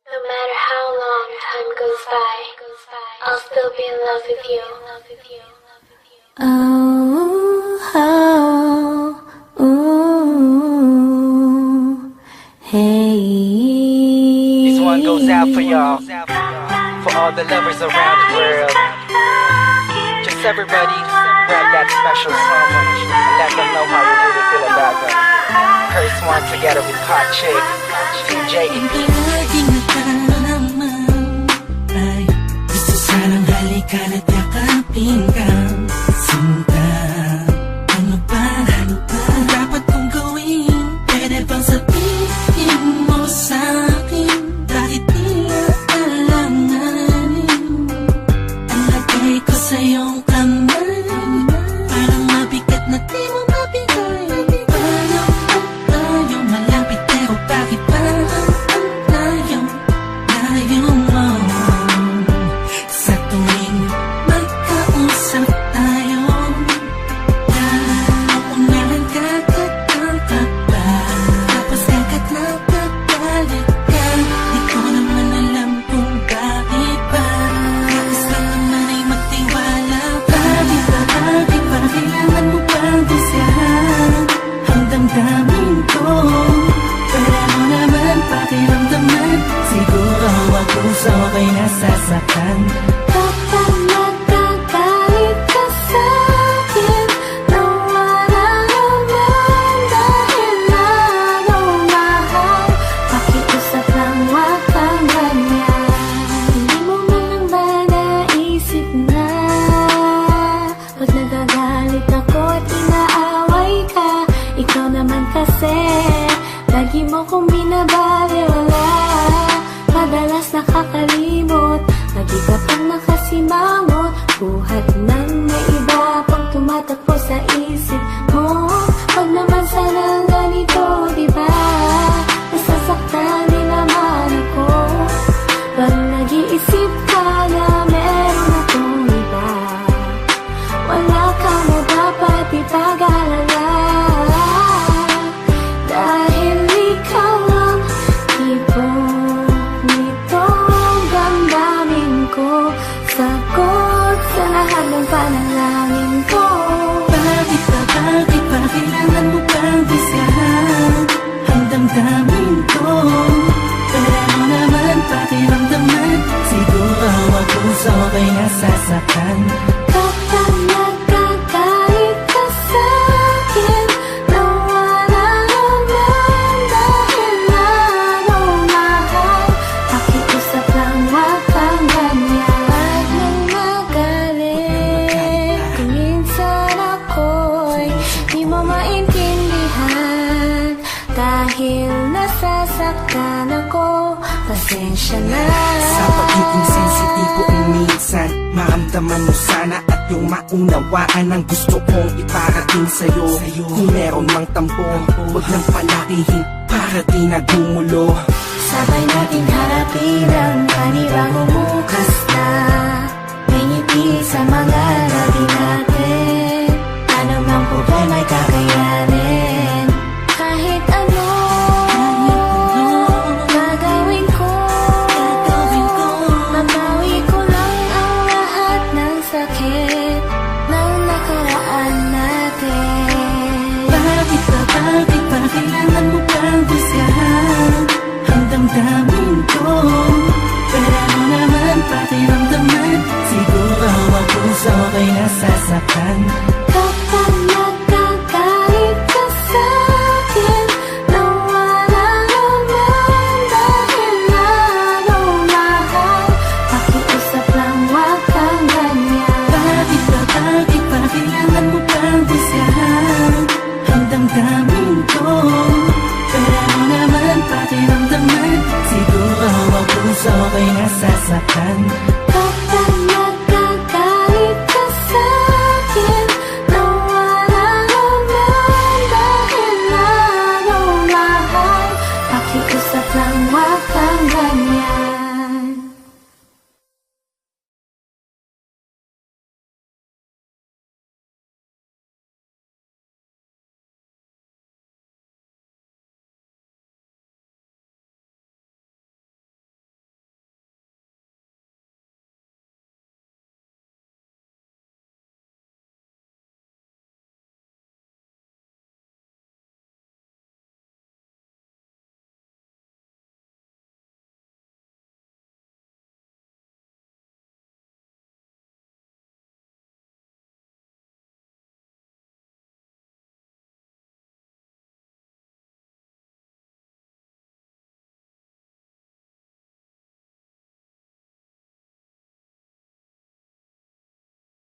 No matter how long time goes by, I'll still be in love with you. Oh, oh, ooh, hey. This one goes out for y'all, for all the lovers around the world. Just everybody, write that special someone and let them know how you really feel about them. Curse one together with Hot Chick, TJ and B. Lagi naman ay gusto sanang halikan at yakapin ka. Sinta, ano ba ang dapat kong gawin? Pwede bang sabihin mo sa'kin kahit di na alanganin? Ang lagay ko sa iyong kamay parang mabigat na di mo mabigay. Paano ang tayo malapit pero bakit ba ang layo mo? Sa tuwing magkausap tayo, nauunahan ka pa, tapos agad nagagalit ka. Di ko naman alam kung bakit ba. Tapos lang naman ay magtiwala ka. Bakit ba kailangan mo pang gusiyahan ang damdamin ko? Pwede mo naman pakiramdaman, siguro ako sa okay nasasaktan. Kapag nagkagalit ka sa'kin, nawala naman dahil lalo mahal. Pakiusap lang, wag kang ganyan. Hindi mo man lang ba naisip na pag nagagalit ako at inaaway ka, ikaw naman kasi lagi mo kong binabaliwala. Madalas nakakalimot, lagi ka pang nakasimangot. Buhat ng may iba pang tumatakbo sa isip mo. Pag naman sana ganito, diba? Nasasaktan din naman ako pag nag-iisip ka na meron akong iba. Wala ka na dapat ipag-alala, dahil ikaw ang ibon nito ang damdamin ko. Sagot sa lahat ng panalangin ko. Bakit ba kailangan mo pang gusiyahan ang damdamin ko? Pwede mo naman pakiramdaman, siguro ako sa okay nasasaktan. Kapag nagkagalit ka sa'kin, nawala naman dahil lalo mahal. Pakiusap lang, wag kang ganyan. Wag nang magalit kung minsan ako'y di mo maintindihan. Dahil nasasaktan ako, pasensya na. Sa pagiging sensitibo minsan, maramdaman mo sana at yung maunawaan ang gusto kong iparating sa'yo. Kung meron mang tampo, huwag nang palakihin para di nagumulo. Sabay natin harapin ang panibagong bukas na may ngiti sa mga